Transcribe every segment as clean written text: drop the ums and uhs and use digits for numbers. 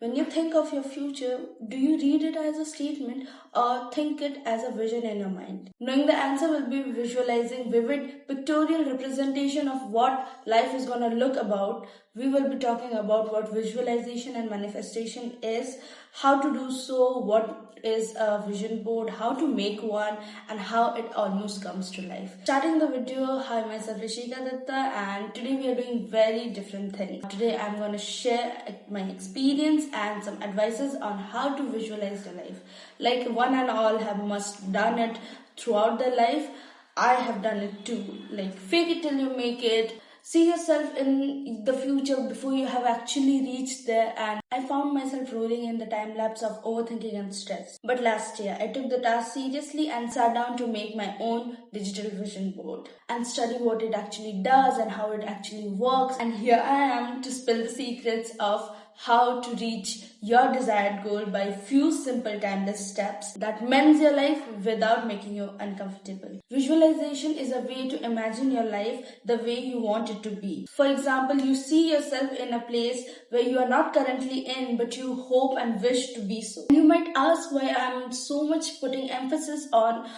When you think of your future, do you read it as a statement or think it as a vision in your mind? Knowing the answer will be visualizing vivid pictorial representation of what life is going to look about. We will be talking about what visualization and manifestation is, how to do so, what is a vision board, how to make one, and how it almost comes to life. Starting the video, hi, myself Rishika Datta, and today we are doing very different things. Today I'm going to share my experience and some advices on how to visualize your life. Like one and all have must done it throughout their life. I have done it too. Like fake it till you make it. See yourself in the future before you have actually reached there, and I found myself rolling in the time lapse of overthinking and stress. But last year, I took the task seriously and sat down to make my own digital vision board and study what it actually does and how it actually works. And here I am to spill the secrets of how to reach your desired goal by few simple timeless steps that mends your life without making you uncomfortable. Visualization is a way to imagine your life the way you want it to be. For example, you see yourself in a place where you are not currently in, but you hope and wish to be so. You might ask why I'm so much putting emphasis on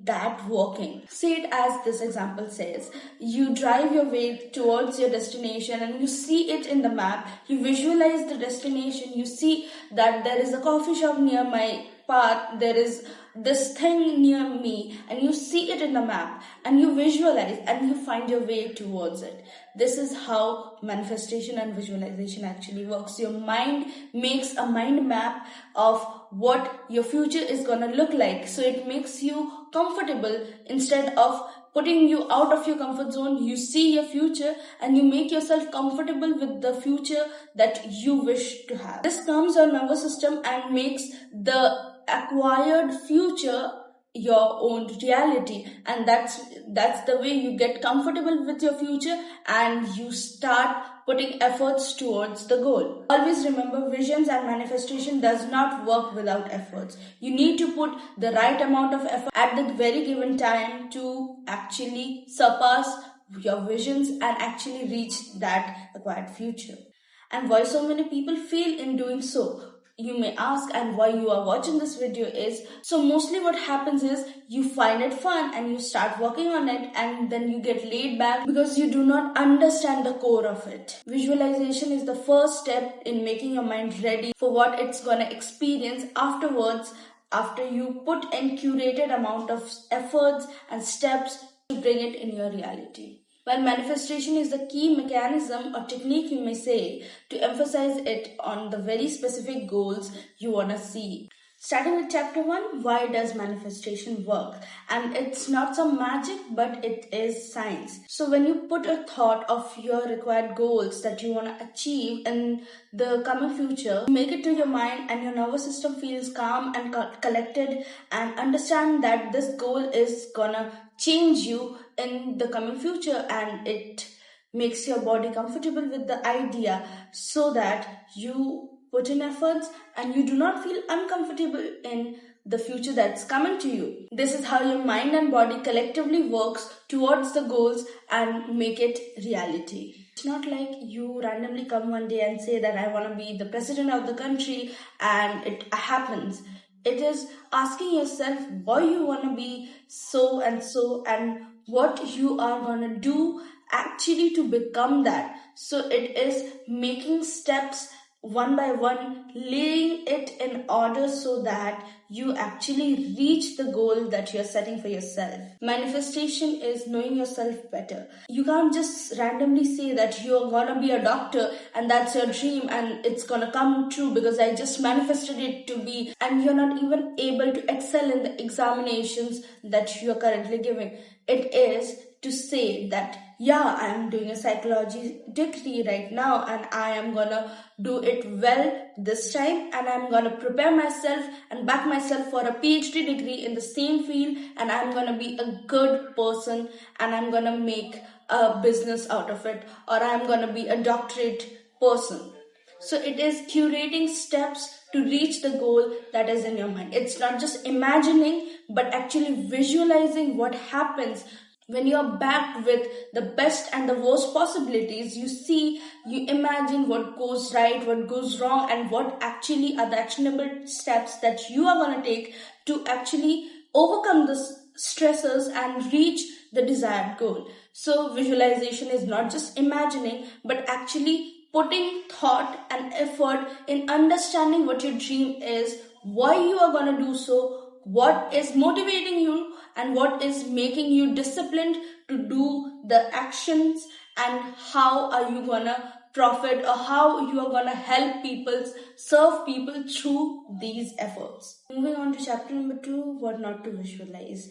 that working. Say it as this example says. You drive your way towards your destination and you see it in the map. You visualize the destination. You see that there is a coffee shop near my path. There is this thing near me, and you see it in the map and you visualize and you find your way towards it. This is how manifestation and visualization actually works. Your mind makes a mind map of what your future is going to look like, so it makes you comfortable. Instead of putting you out of your comfort zone, you see your future and you make yourself comfortable with the future that you wish to have. This calms your nervous system and makes the acquired future your own reality, and that's the way you get comfortable with your future and you start putting efforts towards the goal. Always remember, visions and manifestation does not work without efforts. You need to put the right amount of effort at the very given time to actually surpass your visions and actually reach that acquired future. And why so many people fail in doing so? You may ask, and why you are watching this video is, so mostly what happens is you find it fun and you start working on it, and then you get laid back because you do not understand the core of it. Visualization is the first step in making your mind ready for what it's gonna experience afterwards, after you put in curated amount of efforts and steps to bring it in your reality. While manifestation is the key mechanism or technique, you may say, to emphasize it on the very specific goals you want to see. Starting with chapter 1, why does manifestation work? And it's not some magic, but it is science. So when you put a thought of your required goals that you want to achieve in the coming future, make it to your mind and your nervous system feels calm and collected and understand that this goal is gonna change you in the coming future, and it makes your body comfortable with the idea so that you put in efforts and you do not feel uncomfortable in the future that's coming to you. This is how your mind and body collectively works towards the goals and make it reality. It's not like you randomly come one day and say that I want to be the president of the country and it happens. It is asking yourself why you want to be so and what you are going to do actually to become that. So it is making steps one by one, laying it in order so that you actually reach the goal that you're setting for yourself. Manifestation is knowing yourself better. You can't just randomly say that you're gonna be a doctor and that's your dream and it's gonna come true because I just manifested it to be, and you're not even able to excel in the examinations that you're currently giving. It is to say that, yeah, I am doing a psychology degree right now and I am gonna do it well this time, and I'm gonna prepare myself and back myself for a PhD degree in the same field, and I'm gonna be a good person and I'm gonna make a business out of it, or I'm gonna be a doctorate person. So it is curating steps to reach the goal that is in your mind. It's not just imagining, but actually visualizing what happens When you are backed with the best and the worst possibilities, you imagine what goes right, what goes wrong, and what actually are the actionable steps that you are going to take to actually overcome the stresses and reach the desired goal. So visualization is not just imagining, but actually putting thought and effort in understanding what your dream is, why you are going to do so, what is motivating you, and what is making you disciplined to do the actions, and how are you gonna profit, or how you are gonna help people, serve people through these efforts. Moving on to chapter number 2, what not to visualize.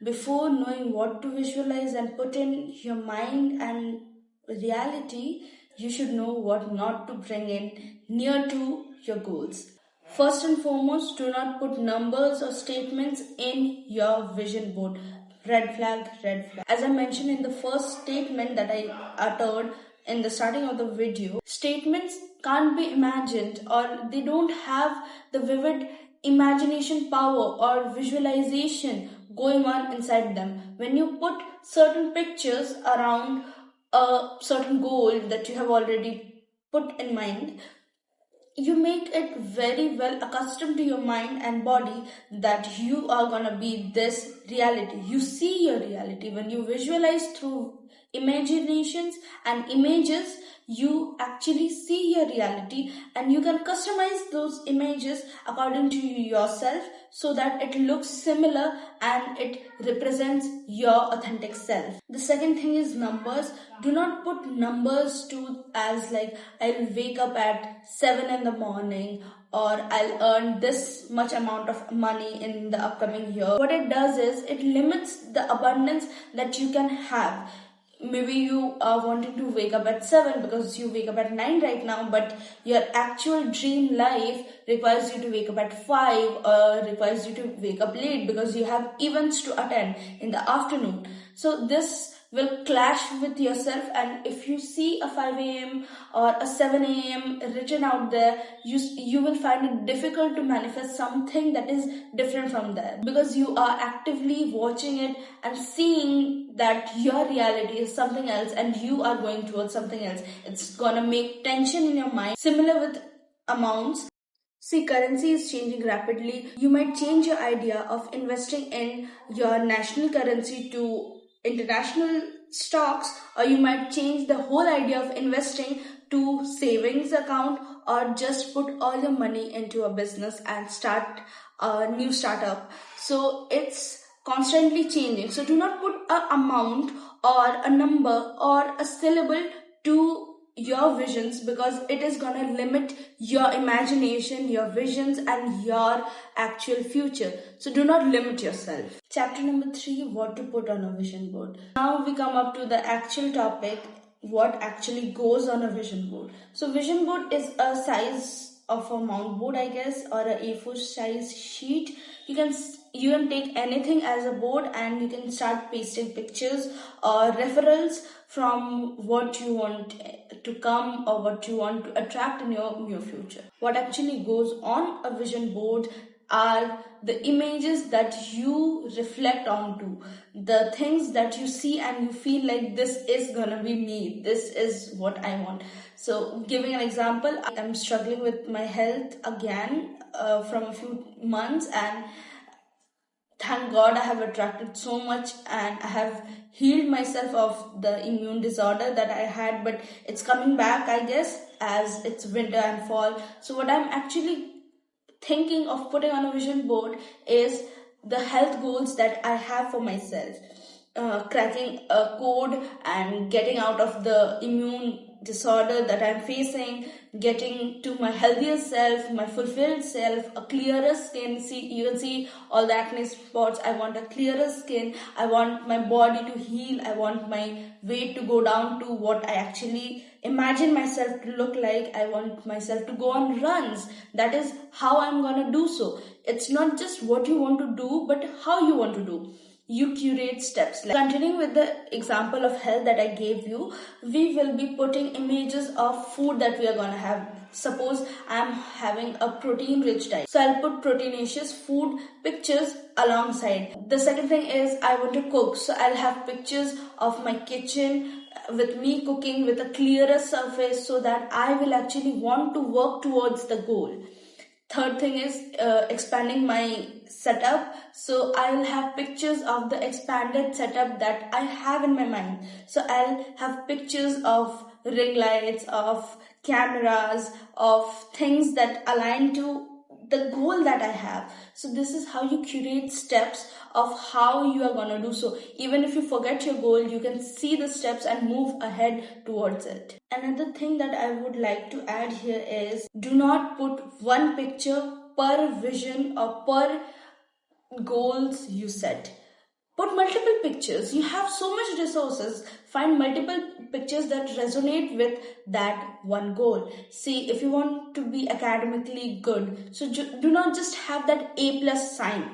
Before knowing what to visualize and put in your mind and reality, you should know what not to bring in near to your goals. First and foremost, do not put numbers or statements in your vision board. Red flag, red flag. As I mentioned in the first statement that I uttered in the starting of the video, statements can't be imagined, or they don't have the vivid imagination power or visualization going on inside them. When you put certain pictures around a certain goal that you have already put in mind, you make it very well accustomed to your mind and body that you are gonna be this reality. You see your reality. When you visualize through imaginations and images, you actually see your reality, and you can customize those images according to yourself so that it looks similar and it represents your authentic self. The second thing is numbers. Do not put numbers to as like I'll wake up at 7 in the morning, or I'll earn this much amount of money in the upcoming year. What it does is it limits the abundance that you can have. Maybe you are wanting to wake up at 7 because you wake up at 9 right now, but your actual dream life requires you to wake up at 5, or requires you to wake up late because you have events to attend in the afternoon. So this will clash with yourself, and if you see a 5 a.m. or a 7 a.m. written out there, you will find it difficult to manifest something that is different from there, because you are actively watching it and seeing that your reality is something else and you are going towards something else. It's gonna make tension in your mind. Similar with amounts. See, currency is changing rapidly. You might change your idea of investing in your national currency to international stocks, or you might change the whole idea of investing to savings account, or just put all your money into a business and start a new startup. So it's constantly changing. So do not put an amount or a number or a syllable to your visions, because it is going to limit your imagination, your visions, and your actual future. So do not limit yourself. Chapter number 3, what to put on a vision board. Now we come up to the actual topic, what actually goes on a vision board. So vision board is a size of a mount board, I guess, or a A4 size sheet. You can take anything as a board, and you can start pasting pictures or referrals from what you want to come or what you want to attract in your near future. What actually goes on a vision board are the images that you reflect onto, the things that you see and you feel like this is gonna be me, this is what I want. So giving an example, I'm struggling with my health again from a few months, and thank God I have attracted so much and I have healed myself of the immune disorder that I had, but it's coming back, I guess, as it's winter and fall. So what I'm actually thinking of putting on a vision board is the health goals that I have for myself. Cracking a code and getting out of the immune disorder that I'm facing, getting to my healthier self, my fulfilled self, a clearer skin. You can see all the acne spots. I want a clearer skin. I want my body to heal. I want my weight to go down to what I actually imagine myself to look like. I want myself to go on runs. That is how I'm gonna do so. It's not just what you want to do, but how you want to do. You curate steps. Continuing with the example of health that I gave you, we will be putting images of food that we are going to have. Suppose I'm having a protein rich diet, so I'll put proteinaceous food pictures alongside. The second thing is I want to cook, so I'll have pictures of my kitchen with me cooking with a clearer surface so that I will actually want to work towards the goal. Third thing is expanding my setup, so I'll have pictures of the expanded setup that I have in my mind. So I'll have pictures of ring lights, of cameras, of things that align to the goal that I have. So this is how you curate steps of how you are gonna do so. Even if you forget your goal, you can see the steps and move ahead towards it. Another thing that I would like to add here is do not put one picture per vision or per goals you set. Put multiple pictures. You have so much resources. Find multiple pictures that resonate with that one goal. See, if you want to be academically good, so do not just have that A plus sign.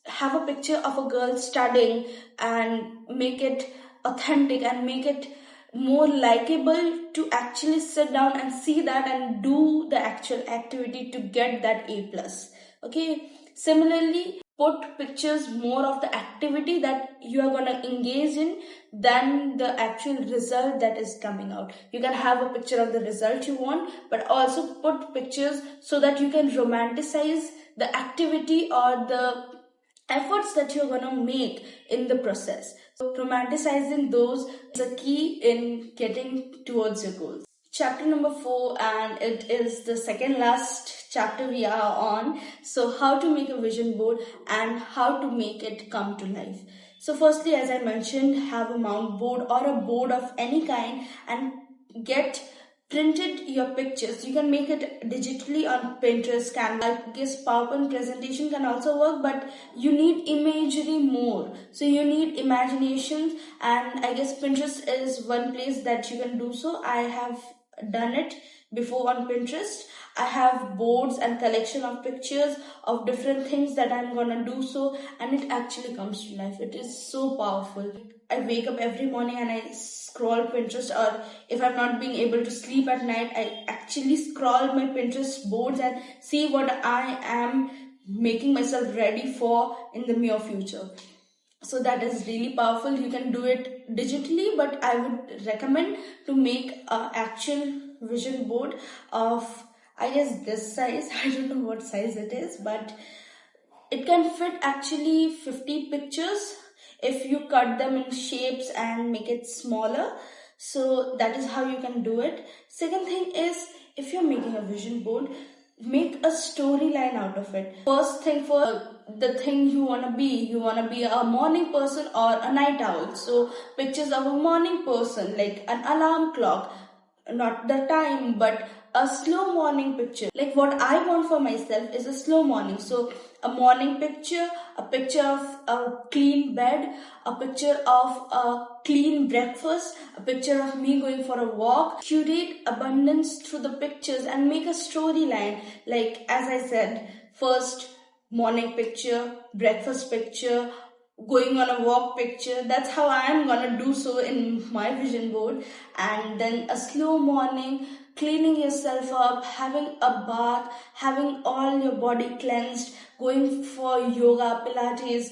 Have a picture of a girl studying and make it authentic and make it more likable to actually sit down and see that and do the actual activity to get that A plus. Okay. Similarly, put pictures more of the activity that you are going to engage in than the actual result that is coming out. You can have a picture of the result you want, but also put pictures so that you can romanticize the activity or the efforts that you're going to make in the process. So romanticizing those is a key in getting towards your goals. Chapter number 4, and it is the second last chapter we are on. So how to make a vision board and how to make it come to life. So firstly, as I mentioned, have a mount board or a board of any kind and get printed your pictures. You can make it digitally on Pinterest, Canva. I guess PowerPoint presentation can also work, but you need imagery more. So you need imagination, and I guess Pinterest is one place that you can do so. I have done it before on Pinterest. I have boards and collection of pictures of different things that I'm gonna do so, and it actually comes to life. It is so powerful. I wake up every morning and I scroll Pinterest, or if I'm not being able to sleep at night, I actually scroll my Pinterest boards and see what I am making myself ready for in the near future. So that is really powerful. You can do it digitally, but I would recommend to make an actual vision board of, I guess, this size. I don't know what size it is, but it can fit actually 50 pictures if you cut them in shapes and make it smaller. So that is how you can do it. Second thing is, if you're making a vision board, make a storyline out of it. First thing, for the thing you want to be a morning person or a night owl. So pictures of a morning person, like an alarm clock, not the time, but a slow morning picture. Like what I want for myself is a slow morning. So a morning picture, a picture of a clean bed, a picture of a clean breakfast, a picture of me going for a walk. Curate abundance through the pictures and make a storyline. Like as I said, first morning picture, breakfast picture, going on a walk picture. That's how I am gonna do so in my vision board. And then a slow morning, cleaning yourself up, having a bath, having all your body cleansed, going for yoga, pilates,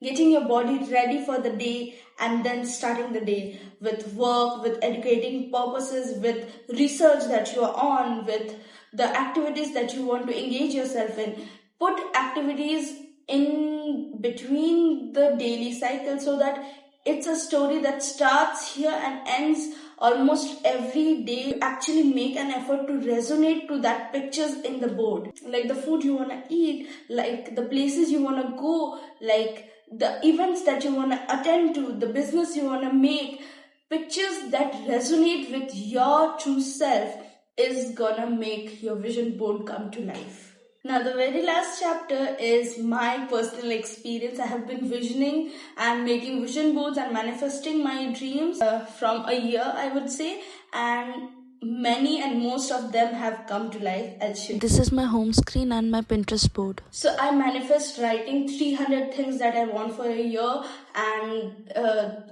getting your body ready for the day, and then starting the day with work, with educating purposes, with research that you are on, with the activities that you want to engage yourself in. Put activities in between the daily cycle so that it's a story that starts here and ends almost every day. You actually make an effort to resonate to that pictures in the board, like the food you want to eat, like the places you want to go, like the events that you want to attend to, the business you want to make. Pictures that resonate with your true self is gonna make your vision board come to life. Now, the very last chapter is my personal experience. I have been visioning and making vision boards and manifesting my dreams from a year, I would say. And many and most of them have come to life. I'll show you. This is my home screen and my Pinterest board. So I manifest writing 300 things that I want for a year, and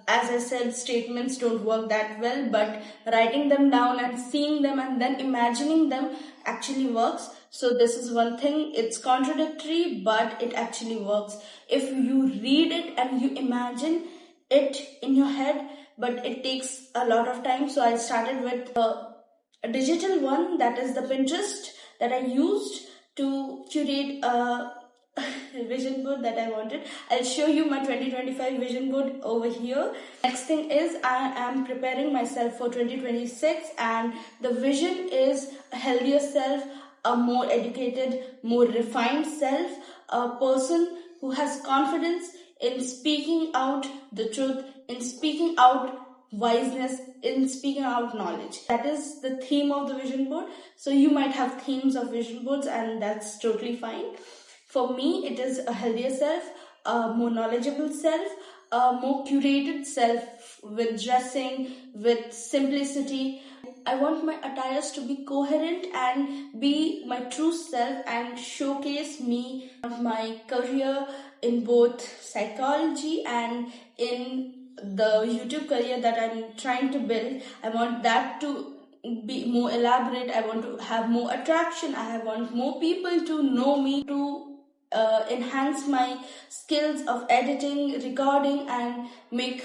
as I said, statements don't work that well, but writing them down and seeing them and then imagining them actually works. So this is one thing. It's contradictory, but it actually works. If you read it and you imagine it in your head, but it takes a lot of time. So I started with a digital one, that is the Pinterest that I used to curate a vision board that I wanted. I'll show you my 2025 vision board over here. Next thing is I am preparing myself for 2026, and the vision is a healthier self, a more educated, more refined self, a person who has confidence in speaking out the truth, in speaking out wiseness, in speaking out knowledge. That is the theme of the vision board. So you might have themes of vision boards, and that's totally fine. For me, it is a healthier self, a more knowledgeable self, a more curated self with dressing, with simplicity. I want my attires to be coherent and be my true self and showcase me, my career in both psychology and in the YouTube career that I'm trying to build. I want that to be more elaborate. I want to have more attraction. I want more people to know me, to enhance my skills of editing, recording, and make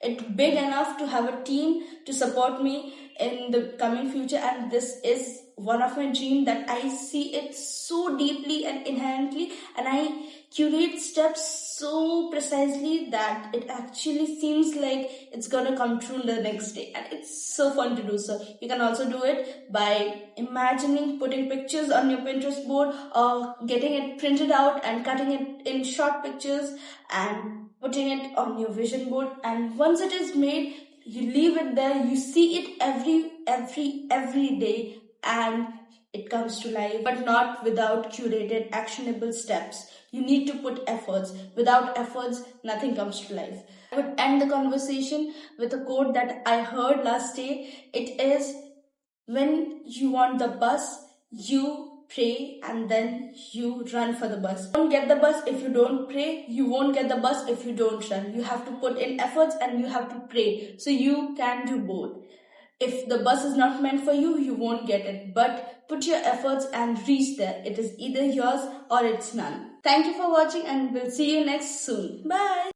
it big enough to have a team to support me in the coming future. And this is one of my dreams, that I see it so deeply and inherently, and I curate steps so precisely that it actually seems like it's gonna come true the next day, and it's so fun to do. So you can also do it by imagining putting pictures on your Pinterest board, or getting it printed out and cutting it in short pictures and putting it on your vision board. And once it is made, you leave it there, you see it every day, and it comes to life, but not without curated actionable steps. You need to put efforts. Without efforts, nothing comes to life. I would end the conversation with a quote that I heard last day. It is, when you want the bus, you pray and then you run for the bus. You don't get the bus if you don't pray. You won't get the bus if you don't run. You have to put in efforts and you have to pray. So you can do both. If the bus is not meant for you, you won't get it. But put your efforts and reach there. It is either yours or it's none. Thank you for watching, and we'll see you next soon. Bye.